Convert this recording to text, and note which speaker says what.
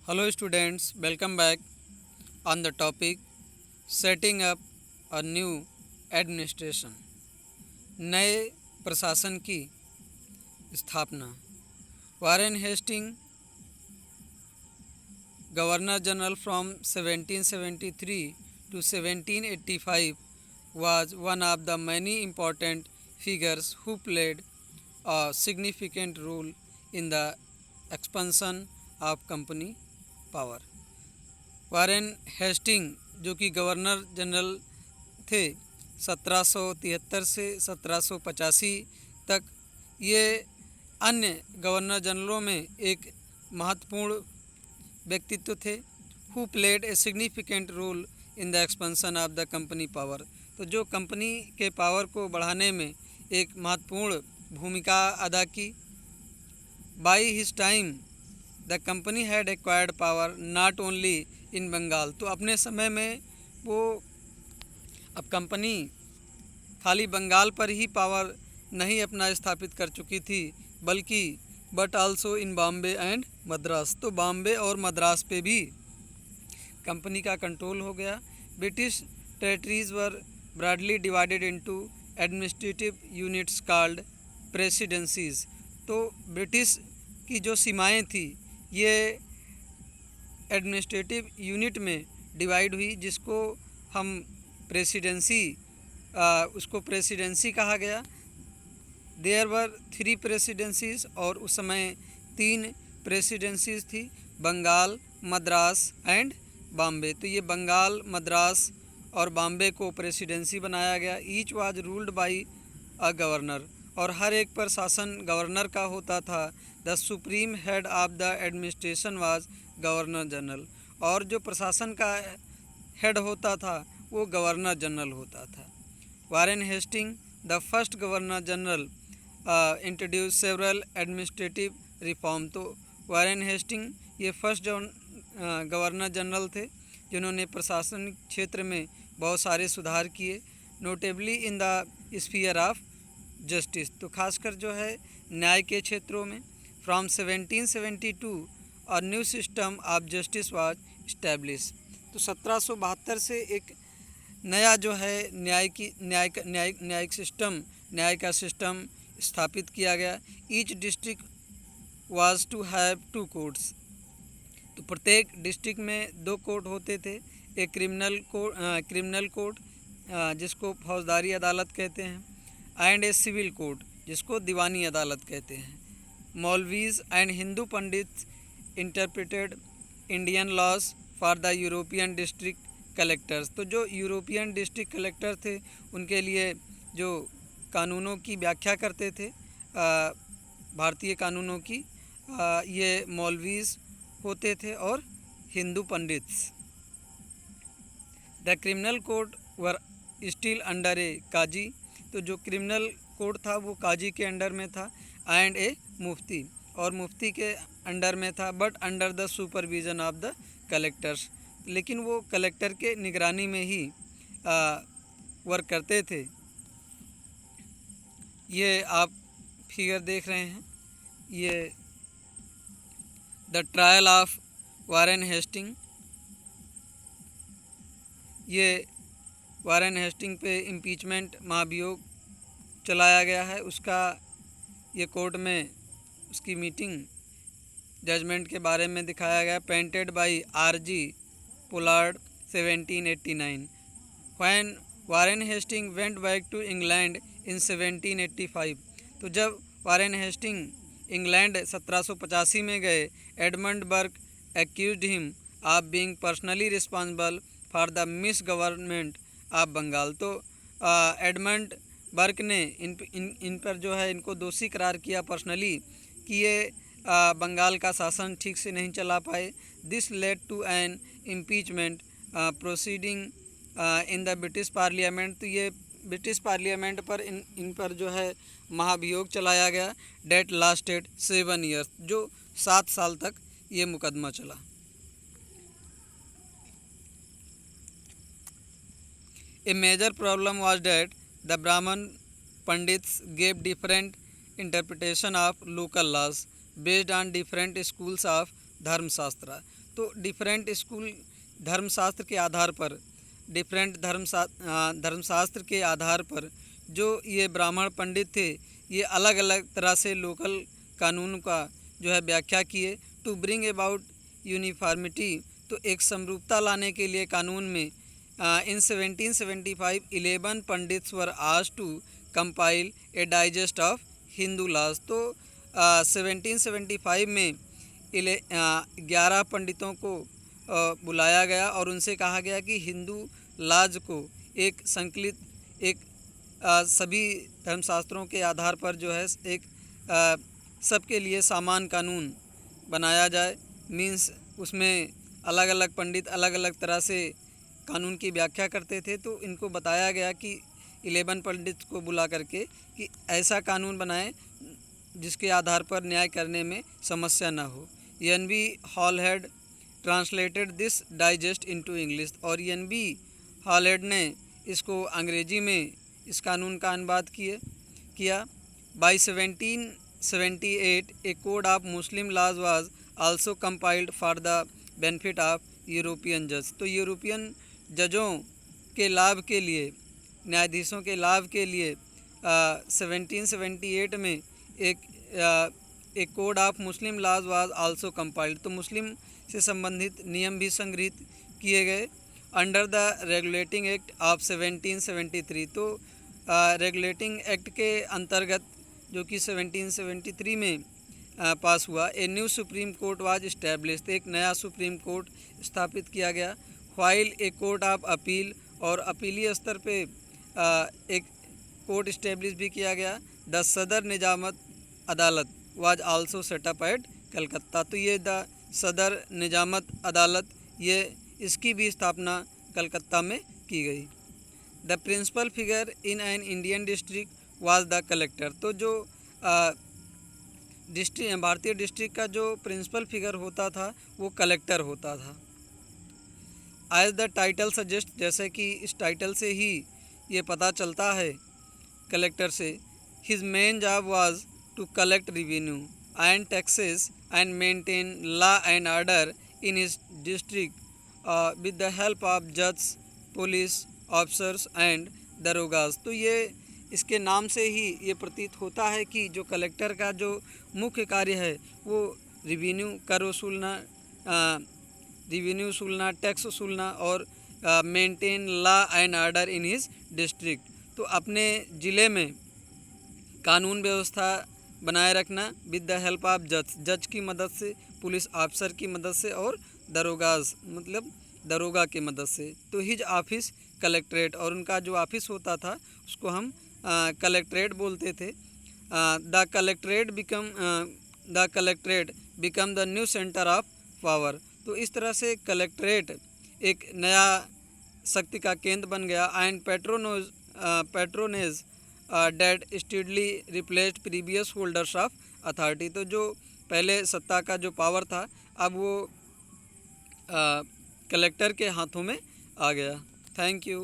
Speaker 1: Hello students, welcome back on the topic setting up a new administration. नए प्रशासन की स्थापना। Warren Hasting governor general from 1773 to 1785 was one of the many important figures who played a significant role in the expansion of company power. Warren Hasting जो कि governor general थे 1773 से 1785 तक, ये अन्य गवर्नर जनरलों में एक महत्वपूर्ण व्यक्तित्व थे। Who played a significant role in the expansion of the company power. तो जो कंपनी के पावर को बढ़ाने में एक महत्वपूर्ण भूमिका अदा की। By his time the company had acquired power not only in Bengal. तो अपने समय में वो अब कंपनी खाली बंगाल पर ही पावर नहीं अपना स्थापित कर चुकी थी, बल्कि but also in Bombay and Madras. तो बॉम्बे और मद्रास पे भी कंपनी का कंट्रोल हो गया। British territories were broadly divided into administrative units called presidencies. तो ब्रिटिश की जो सीमाएं थी ये एडमिनिस्ट्रेटिव यूनिट में डिवाइड हुई, जिसको हम प्रेसिडेंसी उसको प्रेसिडेंसी कहा गया। देयर वर 3 प्रेसिडेंसीज, और उस समय 3 प्रेसिडेंसीज थी, बंगाल, मद्रास एंड बॉम्बे। तो ये बंगाल, मद्रास और बॉम्बे को प्रेसिडेंसी बनाया गया। Each was ruled by a governor, और हर एक पर शासन गवर्नर का होता था। The supreme head of the administration was governor general, और जो प्रशासन का हेड होता था वो गवर्नर जनरल होता था। Warren Hasting the first governor general introduce several administrative reform. तो वारेन हेस्टिंग ये फर्स्ट गवर्नर जनरल थे जिन्होंने प्रशासनिक क्षेत्र में बहुत सारे सुधार किए। Notably in the sphere of justice, तो खासकर जो है न्याय के क्षेत्रों में। From 1772 a new system of justice was establish. तो 1772 से एक नया जो है न्याय का सिस्टम स्थापित किया गया। Each district was to have 2 courts. तो प्रत्येक डिस्ट्रिक्ट में 2 कोर्ट होते थे। एक क्रिमिनल कोर्ट जिसको फौजदारी अदालत कहते हैं, एंड ए सिविल कोर्ट जिसको दीवानी अदालत कहते हैं। Maulvis and Hindu pandit interpreted Indian laws for the European district collectors. तो जो यूरोपियन डिस्ट्रिक्ट कलेक्टर थे उनके लिए जो कानूनों की व्याख्या करते थे, भारतीय कानूनों की, ये मौलवीज होते थे और Hindu pandits. The criminal court were still under a qazi. तो जो क्रिमिनल कोर्ट था वो काजी के अंडर में था, एंड ए मुफ्ती, और मुफ्ती के अंडर में था, but under the supervision of the collectors. लेकिन वो कलेक्टर के निगरानी में ही वर्क करते थे। ये आप फिगर देख रहे हैं, ये the trial of Warren Hasting. ये वारेन हेस्टिंग पे इम्पीचमेंट महाभियोग चलाया गया है। उसका ये कोर्ट में उसकी मीटिंग जजमेंट के बारे में दिखाया गया। Painted by R.G. Pollard 1789। When Warren Hasting went back to England in 1785। तो जब वारेन हेस्टिंग इंग्लैंड 1785 में गए, Edmund Burke accused him of being personally responsible for the misgovernment of Bengal. तो एडमंड बर्क ने इन पर जो है इनको दोषी करार किया पर्सनली कि ये बंगाल का शासन ठीक से नहीं चला पाए। This led to an impeachment proceeding in the British parliament. तो ये ब्रिटिश पार्लियामेंट पर इन पर जो है महाभियोग चलाया गया। डेट लास्टेड 7 ईयर्स, जो 7 साल तक ये मुकदमा चला। A major problem was that the Brahman Pandits gave different interpretation of local laws based on different schools of धर्मशास्त्र। तो डिफरेंट स्कूल धर्मशास्त्र के आधार पर, धर्मशास्त्र के आधार पर जो ये ब्राह्मण पंडित थे ये अलग अलग तरह से लोकल कानून का जो है व्याख्या किए। टू ब्रिंग अबाउट यूनिफॉर्मिटी, तो एक समरूपता लाने के लिए कानून में in 1775 11 pandits were asked to compile a digest of Hindu laws. तो 1775 में 11 पंडितों को बुलाया गया और उनसे कहा गया कि हिंदू लाज को एक संकलित, एक सभी धर्मशास्त्रों के आधार पर जो है एक सबके लिए समान कानून बनाया जाए। मीन्स उसमें अलग अलग पंडित अलग अलग तरह से कानून की व्याख्या करते थे, तो इनको बताया गया कि 11 पंडित को बुला करके कि ऐसा कानून बनाएं जिसके आधार पर न्याय करने में समस्या ना हो। N B. Hall had translated this digest into English, और एन.बी. हॉलहेड ने इसको अंग्रेजी में इस कानून का अनुवाद किया। By 1778 a code of Muslim laws was also compiled for the benefit of European जज। तो यूरोपियन जजों के लाभ के लिए, न्यायाधीशों के लाभ के लिए 1778 में एक code of Muslim laws was also compiled, तो मुस्लिम से संबंधित नियम भी संग्रहित किए गए। Under the regulating act of 1773, तो रेगुलेटिंग एक्ट के अंतर्गत जो कि 1773 में पास हुआ। A new supreme court was established, एक नया सुप्रीम कोर्ट स्थापित किया गया। While a court of appeal, और अपीलीय स्तर पे एक कोर्ट इस्टेब्लिश भी किया गया। The Sadar Nizamat Adalat was also set up at Calcutta, तो ये द सदर निजामत अदालत ये इसकी भी स्थापना कलकत्ता में की गई। The principal figure in an Indian district was the collector, तो जो भारतीय डिस्ट्रिक्ट का जो प्रिंसिपल फिगर होता था वो कलेक्टर होता था। एज द टाइटल सजेस्ट, जैसे कि इस टाइटल से ही ये पता चलता है कलेक्टर से, his main job was to collect revenue and taxes and maintain law and order in his district with the help of जज, पुलिस ऑफिसर्स एंड दरोगाज। तो ये इसके नाम से ही ये प्रतीत होता है कि जो कलेक्टर का जो मुख्य कार्य है वो रेवेन्यू कर वसूलना, टैक्स वसूलना और maintain law and order in his district, तो अपने ज़िले में कानून व्यवस्था बनाए रखना विद द हेल्प ऑफ जज की मदद से, पुलिस ऑफिसर की मदद से और दरोगाज मतलब दरोगा की मदद से। तो हिज ऑफिस कलेक्ट्रेट, और उनका जो ऑफिस होता था उसको हम कलेक्ट्रेट बोलते थे। The collectorate become the new centre of power, तो इस तरह से कलेक्ट्रेट एक नया शक्ति का केंद्र बन गया। And patronage that steadily replaced previous holders of authority, तो जो पहले सत्ता का जो पावर था अब वो कलेक्टर के हाथों में आ गया। Thank you.